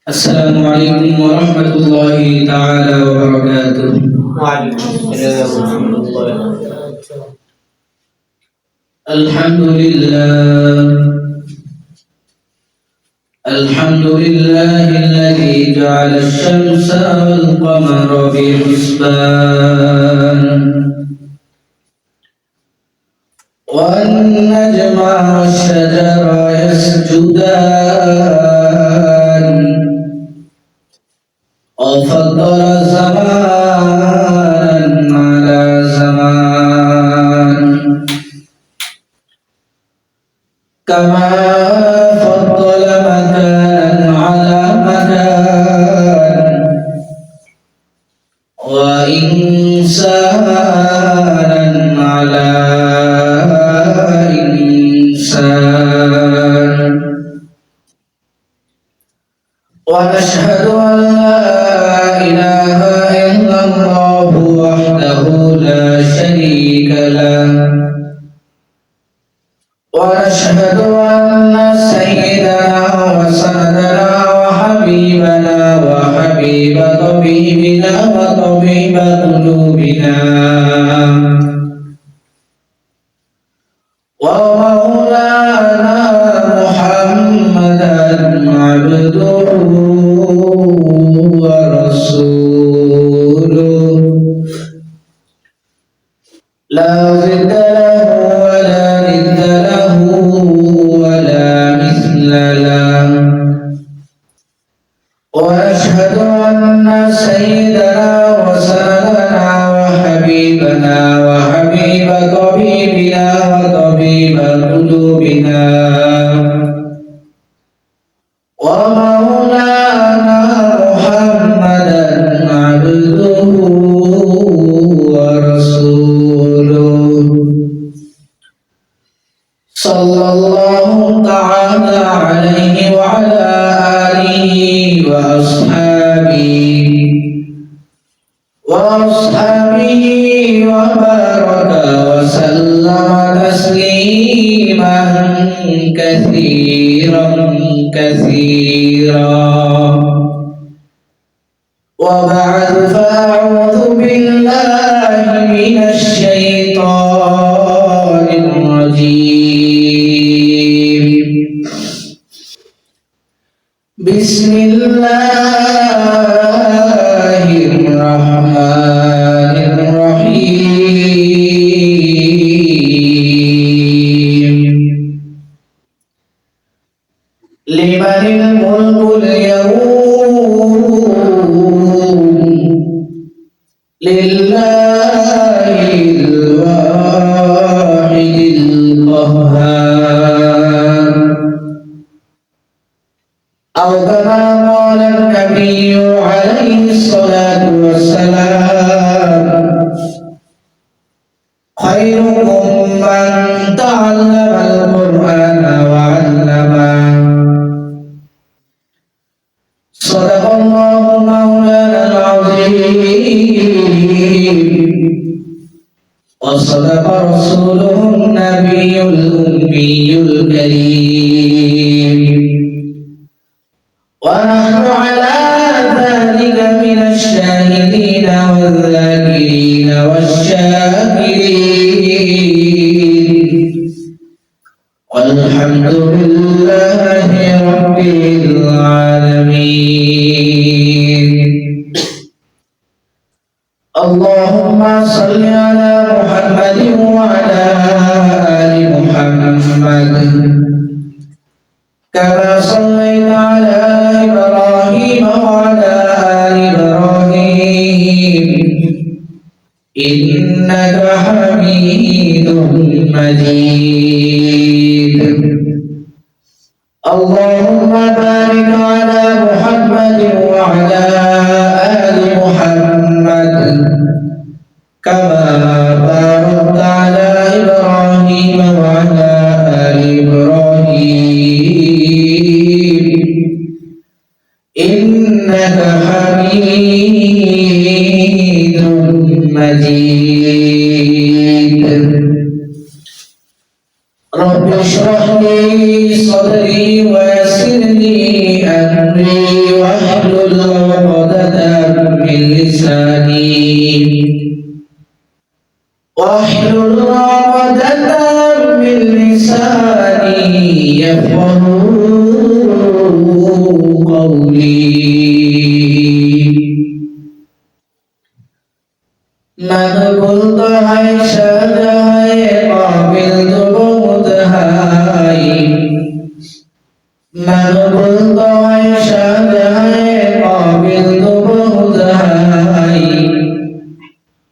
السلام عليكم ورحمة الله تعالى وبركاته. وعليكم السلام ورحمة الله وبركاته. الحمد لله الذي جعل الشمس والقمر بحسبان والنجم والشجر يسجدان وفضل زمانا على زمان كما فضل مكانا على مكان وإنسانا على إنسان ونشهد أن لا إله إلا الله وحده لا شريك له ونشهد أن سيدنا وسندنا وحبيبنا وحبيب طبيبنا وطبيب قلوبنا ومولانا محمدا عبده ورسوله لا ضد له ولا ند له ولا مثل له ونشهد أن سيدنا وسندنا وحبيبنا وحبيب طبيبنا وطبيب قلوبنا ومولانا محمدا عبده ورسوله صلى الله تعالى عليه وعلى آله وأصحابه وبارك وسلم تسليما كثيرا وبعد فأعوذ بالله من الشيطان الرجيم بسم الله الرحمن الرحيم لمن الملك اليوم لله الواحد القهار أو كما قال النبي عليه الصلاة والسلام خيركم من تعلم القرآن وعلمه صدق الله مولانا العظيم وصدق رسوله النبي الأمي الكريم ونحن على ذلك من الشاهدين والذاكرين والشاكرين والحمد لله رب العالمين. اللهم صل على محمد وعلى آل محمد كما صليت على إبراهيم وعلى آل إبراهيم إنك حميد مجيد. اللهم بارك على محمد وعلى آل محمد كما باركت على إبراهيم وعلى آل إبراهيم إنك حميد مجيد. رب اشرح لي صدري ويسر لي أمري قولي مقبول تو ہے شجائے قابل تو بہت ہے مقبول تو ہے شجائے قابل تو بہت ہے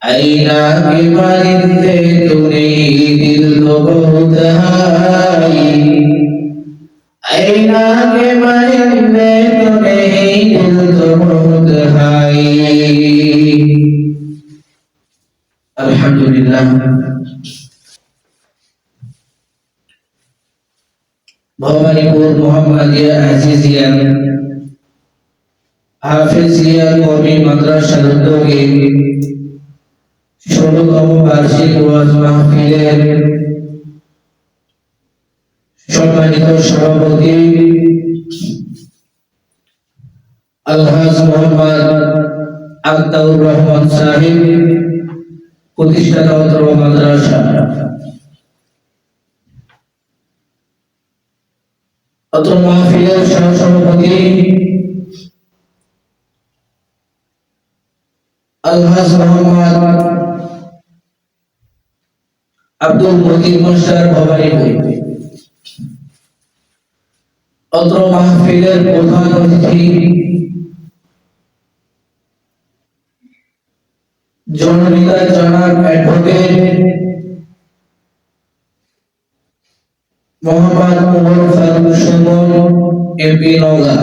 ऐना के परिंदे तो नहीं दिल तो बहुत है ऐना के परिंदे तो नहीं दिल तो बहुत है अल्हम्दुलिल्लाह भवानीपुर मोहम्मदिया अजीजिया हाफिजिया कौमी मदरसा उद्योगी 16তম বার্ষিক ওয়াজ মাহফিলের সম্মানিত সভাপতি আলহাজ মোহাম্মদ আতাউর রহমান সাহেব প্রতিষ্ঠাতা অত্র মাদ্রাসা অত্র মাহফিলের সহসভাপতি আলহাজ মোহাম্মদ আব্দুল মজিদ মুশতার ভবানীপুর অত্র মাহফিলের প্রধান অতিথি জননেতা জনাব অ্যাডভোকেট মোহাম্মদ ওমর ফারুক সুমন এমপি নওগাঁ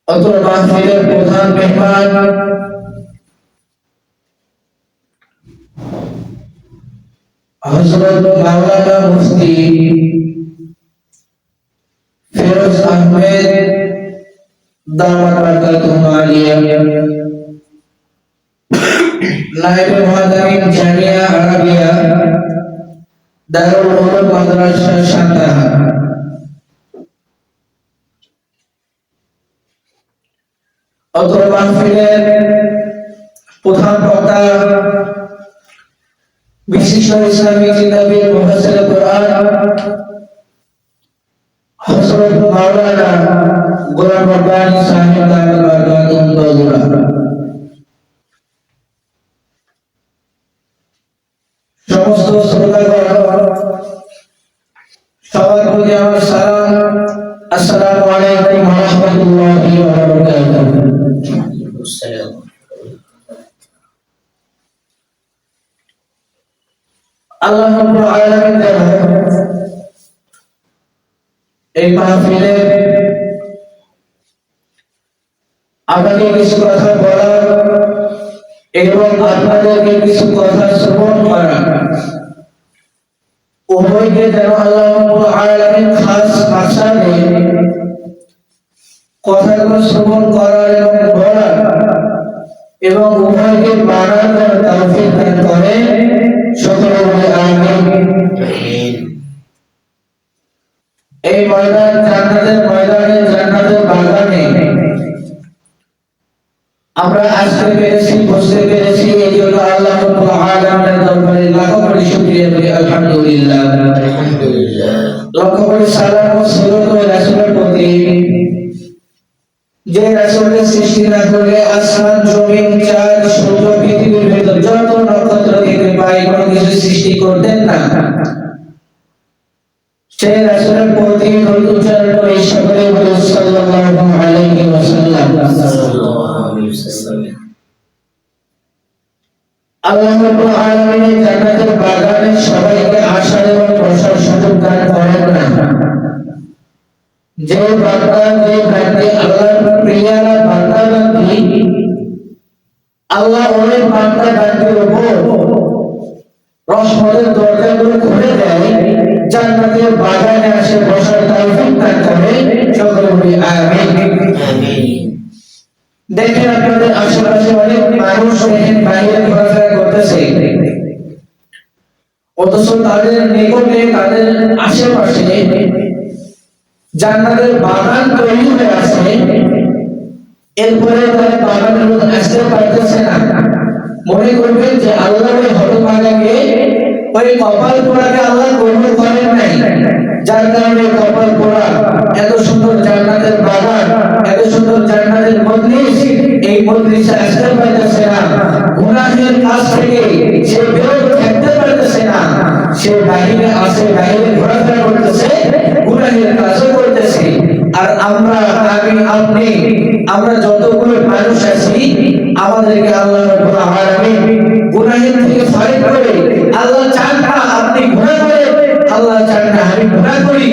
অত্র মাহফিলের প্রধান মেহমান হযরত মাওলানা মুফতি ফিরোজ আহমেদ দামাত বরকাতুহু আলিয়া নায়েব মুহাদ্দিস জামিয়া আরাবিয়া দারুল উলুম মাদ্রাসা সান্তাহা অত্র মাহফিলের প্রধান বক্তা বিশিষ্ট ইসলামী চিন্তাবিদ মুফাসসির কুরআন হযরত মাওলানা গোলাম রব্বানী সাহেব দামাত বরকাতুহু দৌরা সমস্ত শ্রোতাগণ সবার প্রতি আমার সালাম আসসালামু আলাইকুম ওয়া রাহমাতুল্লাহি ওয়া বারাকাতুহু আল্লাহ রাব্বুল আলামিন এই মাহফিলে আমাকে কিছু কথা বলা এবং আপনাদেরকে কিছু কথা শ্রবণ করা উভয়কে যেন আল্লাহ রাব্বুল আলামিন খাস মাকসাদে কথাগুলো শ্রবণ করার এবং বলার এবং উভয়কে মানার তৌফিক দান করে সকলে বলে আমিন। এই ময়দান জান্নাতের ময়দানে জান্নাতের বাগানে আমরা আসতে পেরেছি বসতে পেরেছি এই জন্য আল্লাহ রাব্বুল আলামিনের দরবারে লাখো কোটি শুকরিয়া করি আলহামদুলিল্লাহ আলহামদুলিল্লাহ লক্ষ কোটি সালাম ও সালাত রাসূলের প্রতি যে রাসূলের সৃষ্টি না করলে আসমান জমিন চাঁদ সূর্য পৃথিবীর ভিতর যত নক্ষত্র থেকে পাই কোনো কিছু সৃষ্টি করতেন না সেই রাসূলের প্রতি দরুদ উচ্চারণ করে সকলে বলে সাল্লাল্লাহু আলাইহি ওয়াসাল্লাম আল্লাহ রাব্বুল আলামিন জান্নাতের বাগানে সবাইকে আসার এবং বসার সুযোগ দান করেন না যে বান্দা যে ব্যক্তি আল্লাহর প্রিয়ারা বান্দা বান্দি আল্লাহ ওই বান্দা বান্দির উপর রহমতের দরজাগুলো খুলে দেয় জান্নাতের বাগানে আসে বসার তৌফিক দান করে সকলে বলি আমিন আমিন। দেখেন আপনাদের আশেপাশে অনেক মানুষ দেখেন বাইরে ঘোরাফেরা করতেছে অথচ তাদের নিকটে তাদের আশেপাশে জান্নাতের বাগান তৈরি হয়ে আছে এরপরে তারা বাগানের মধ্যে আসতে পারতেছে না মনে করবেন যে আল্লাহ ওই হতভাগাকে ওই কপাল পোড়াকে আল্লাহ কবুল করেন নাই, যার কারণে কপাল পোড়া এত সুন্দর জান্নাতের বাগান, এত সুন্দর জান্নাতের মজলিস, এই মজলিসে আসতে পারতেছে না, গুনাহের কাজ থেকে সে বিরত থাকতে পারতেছে না, সে বাহিরে আসে, বাহিরে ঘোরাফেরা করতেছে, গুনাহের কাজও করতেছে। আর আমরা, আপনি, আমরা যতগুলো মানুষ আছি, আমাদেরকে আল্লাহ রাব্বুল আলামিন গুনাহের থেকে ফারিগ করে, আল্লাহ চান না আপনি গুনাহ করেন, আল্লাহ চান না আমি গুনাহ করি,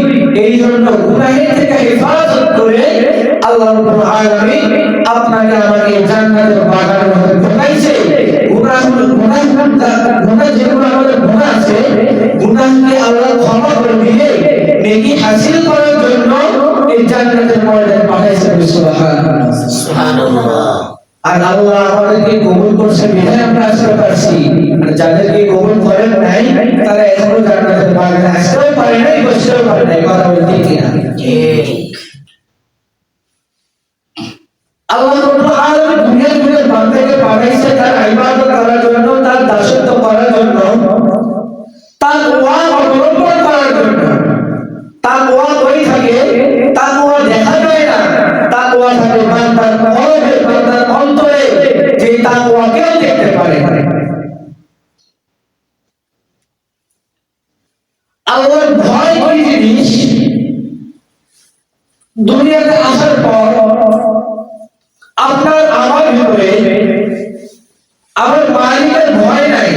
এই জন্য গুনাহের থেকে হেফাজত করে আল্লাহ রাব্বুল আলামিন আপনাকে আমাকে জান্নাতের বাগানের মধ্যে ঢুকাইছে। গুনাহ যেগুলো আমাদের গুনাহ আছে, গুনাহকে আল্লাহ ক্ষমা করে দিয়ে নেকি হাসিল করার জন্য এই জান্নাতের ময়দানে পাঠাইছে। সুবহানাল্লাহ, সুবহানাল্লাহ। আর আল্লাহ আমাদেরকে কবুল করছে বিধায় আমরা আসতে পারছি, আর যাদেরকে কবুল করেন নাই তারা এখনো জান্নাতের বাগানে আসতেও পারে নাই, বসতেও পারে নাই। কথা বলতে কিনা? আল্লাহ রাব্বুল আলামিন দুনিয়ার মধ্যে বান্দাকে পাঠাইছে তার ইবাদত করার জন্য, তার দাসত্ব করার জন্য, তাকওয়া অবলম্বন করার জন্য। তাকওয়া কই থাকে? তাকওয়া দেখা যায় না, তাকওয়া থাকে বান্দার কলবে, বান্দার অন্তরে, যে তাকওয়া কেউ দেখতে পারে। আল্লাহর ভয় কি জিনিস? দুনিয়াতে আসার পর আপনার আমার ভিতরে আমার মালিকের ভয় নাই,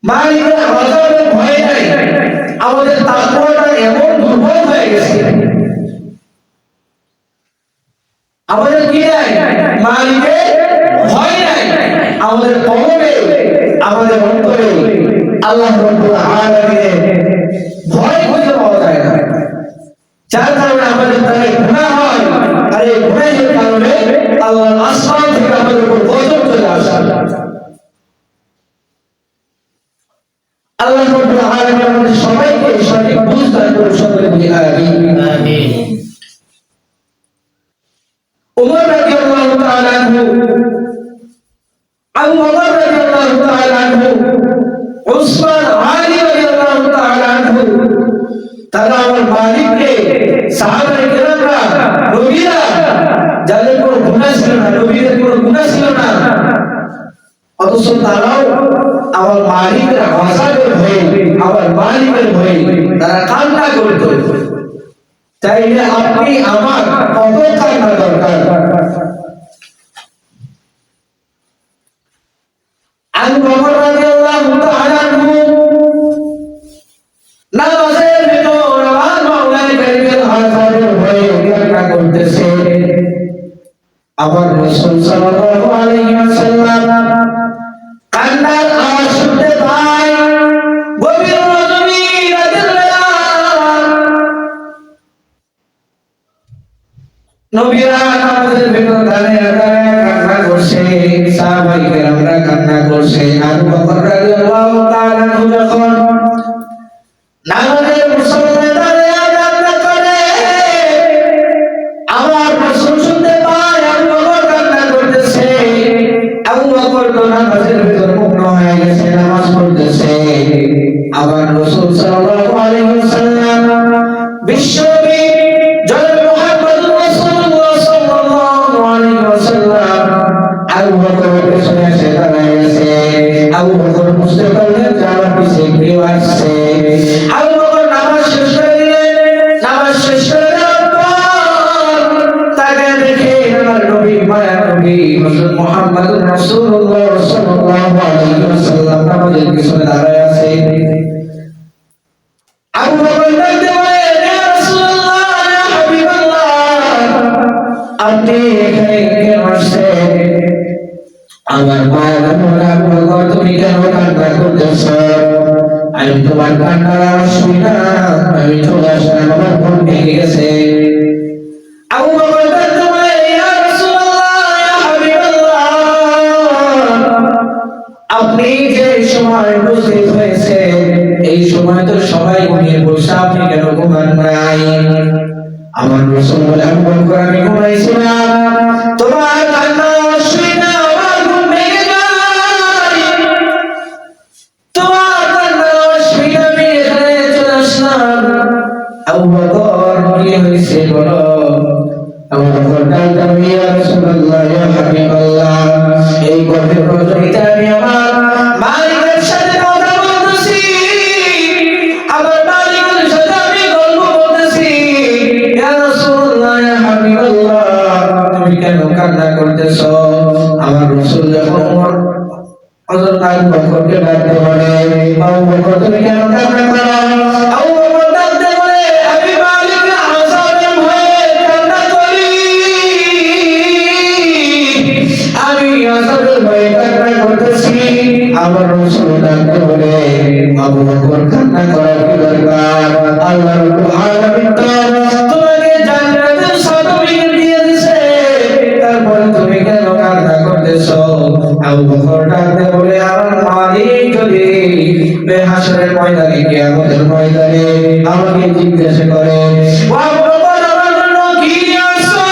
মালিকের আযাবের ভয় নাই, আমাদের তাকওয়াটা এমন দুর্বল হয়ে গেছে। আমাদের কি নাই? মালিকের ভয় নাই, আমাদের কলবে, আমাদের অন্তরে আল্লাহ রাব্বুল আলামিনের ভয় খুঁজে পাওয়া যায় না, যার কারণে আমাদের দ্বারা গুনাহ হয়। আর এই গুনাহের কারণে আল্লাহর আসমান থেকে আমাদের উপর গজব চলে আসে। আল্লাহ রাব্বুল আলামিন আমাদের সবাইকে সঠিক বুঝ দান করুন, সকলে বলি আমিন। আমিন। উমর রাদিয়াল্লাহু তাআলা আনহু, আবু বকর রাদিয়াল্লাহু তাআলা আনহু, উসমান, আলী রাদিয়াল্লাহু তাআলা আনহু, তারা আমার মালিককে, সাহাবায়ে কেরামরা, নবীরা, যাদের কোনো গুনাহ ছিল না, নবীদের কোনো গুনাহ ছিল না, অথচ তারাও আমার মালিকের আযাবের ভয়ে, আমার মালিকের ভয়ে তারা কান্না করত। তাইলে আপনি আমার কত কান্না দরকার? আবু বকর রাদিয়াল্লাহু তাআলা আনহু নামাজের ভিতর আমার মাওলানা কারীমের আযাবের ভয়ে কান্না করতেছে। আমার রাসূল সাল্লাল্লাহু আলাইহি ওয়াসাল্লাম কান্নার আওয়াজ শুনতে পায়। গভীর রজনী রাতের বেলা নবীরা নামাজের ভিতর দাঁড়িয়ে দাঁড়িয়ে কান্না করছে, সাহাবায়ে কেরামরা কান্না করছে। আবু বকর রাদিয়াল্লাহু তাআলা আনহু যখন নামাজের মুসল্লায় দাঁড়িয়ে কান্না করে, আমার রাসূল শুনতে পায় আবু বকর কান্না করতেছে। আবু বকর তো নামাজের ভিতর মগ্ন হয়ে গেছে, নামাজ পড়তেছে। আমার রাসূল সাল্লাল্লাহু আলাইহি ওয়াসাল্লাম বিশ্বনবী জনাব মুহাম্মদুর রাসূলুল্লাহ সাল্লাল্লাহু আলাইহি ওয়াসাল্লাম আবু বকরের পেছনে এসে দাঁড়িয়ে গেছে। আবু বকর বুঝতে পারলেন যে আমার পিছে কেউ আসছে। আবু বকর নামাজ শেষ করে দিলেন। নামাজ শেষ করে দেওয়ার পর তাকে দেখে আমার নবী, মায়ার নবী হযরত মুহাম্মদুর রাসূলুল্লাহ সাল্লাল্লাহু আলাইহি ওয়াসাল্লাম নামাজের পিছনে দাঁড়ায় আছে। আবু বকর ডাকতে বলে, ইয়া রাসূলুল্লাহ, ইয়া হাবিবাল্লাহ, আপনি এখানে কেন আসছেন? আমার মায়ের বলে, আবু বকর তুমি কেন কান্না করতেছো? আমি তোমার কান্নার আওয়াজ শুনি না, আমি চলে আসলাম, আমার ঘুম ভেঙে গেছে। আবু বকর ডাকতে বলে, ইয়া রাসূলুল্লাহ, ইয়া হাবিবাল্লাহ, আপনি যে সময় উপস্থিত হয়েছে এই সময় তো সবাই ঘুমিয়ে পড়ছে, আপনি কেন ঘুমান নাই? আমার রাসূল বলে, আবু বকর আমি ঘুমাইছিলাম, তোমার কান্না শুনে না আমার ঘুম ভেঙে যায়। বকর কি হইছে বলো আবু বকর ডাকতে ইয়া রাসূলুল্লাহ ইয়া হাবিবাল্লাহ এই গভীর রজনীতে আমি আমার মালিকের সাথে কথা বলতেছি আমার মালিকের সাথে আমি গল্প করতেছি ইয়া রাসূলুল্লাহ ইয়া হাবিবাল্লাহ তুমি কেন কান্না করতেছো আমার রাসূল যখন হযরত আবু বকরকে ডাকতে বলে আবু বকর তুমি কেন কান্না করো আবু বকর ডাকতে বলে আমি মালিকের আযাবের ভয়ে কান্না করি আমি আযাবের ভয়ে কান্না করতেছি আমার রাসূল ডাকতে বলে আবু বকর কান্না করার কি দরকার আল্লাহ রাব্বুল আলামিন তো তোমাকে জান্নাতের সার্টিফিকেট দিয়ে দিয়েছে তারপর তুমি কেন কান্না করতেছো আবু বকর ডাকতে বলে আমার মালিক যদি হাসরের ময়দানে কিয়ামতের ময়দানে আমাকে জিজ্ঞাসা করে ও আবু বকর আমার জন্য কি নিয়ে আসছো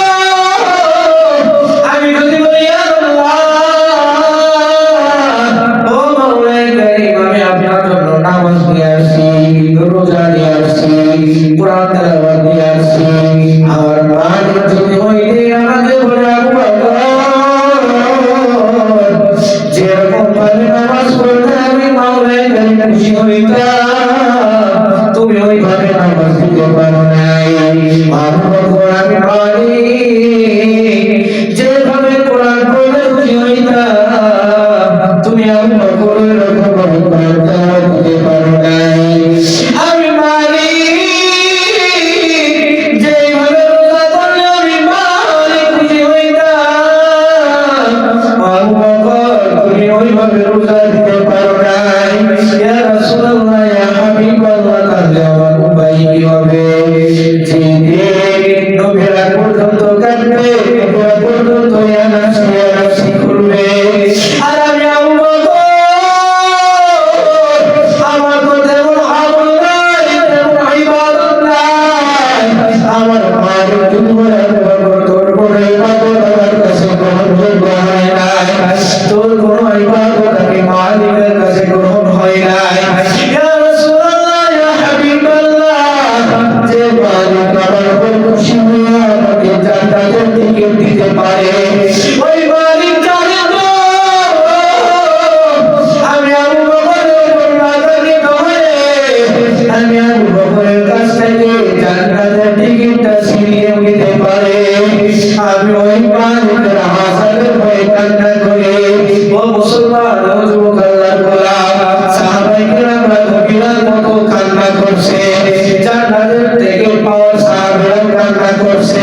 আমি যদি বলি ইয়া আল্লাহ ও মাওলানা কারীম আমি আপনার জন্য নামাজ নিয়ে আসছি রোজা নিয়ে আসছি কোরআন তেলাওয়াত নিয়ে আসছি আমার মালিক যদি হইতে আমাকে বলে আবু বকর যেরকম ভাবে নামাজ পড়তে আমি মাওলানা কারীম খুশি হইতাম তুমি ওইভাবে নামাজ দিতে পারো নাই আবু বকর আমি মালিক যেভাবে কোরআন পড়তে খুশি হইতাম তুমি আবু বকর এরকম ভাবে কোরআন তেলাওয়াত দিতে পারো নাই আমি মালিক যেভাবে রোজা করলে আমি মালিক খুশি হইতাম আবু বকর তুমি ওইভাবে রোজা দিতে পারো নাই ইয়া রাসূলুল্লাহ ইয়া হাবিবাল্লাহ তাহলে আমার উপায় কি হবে নবীরা পর্যন্ত কাঁদবে নবীরা পর্যন্ত ইয়া নাফসি খুলবে আর আমি আবু বকর আমার তো তেমন আমল নাই তেমন ইবাদত নাই আমার মালিক তুমি আবু বকর তোর কোনো ইবাদত আমার কাছে গ্রহণযোগ্য হয় নাই তোর কোনো ইবাদত আমি মালিকের কাছে গ্রহণ হয় নাই ইয়া রাসূলুল্লাহ ইয়া হাবিবাল্লাহ যে মালিক আমার উপর খুশি হয়ে আমাকে জান্নাতের টিকিট দিতে পারে ওই মালিক জানে তো আমি আবু বকরের উপর রাগান্বিত হয়ে আমি আবু বকরের কাছ থেকে জান্নাতের টিকিটটা ছিনিয়ে নিতে পারে আমি ওই মালিকের আযাবের ভয়ে কান্না করি ও মুসলমান ও যুবক আল্লাহর গোলাম সাহাবায়ে কেরামরা গভীরার মতো কান্না করছে জান্নাতের থেকে পাওয়া সাহাবারা কান্না করছে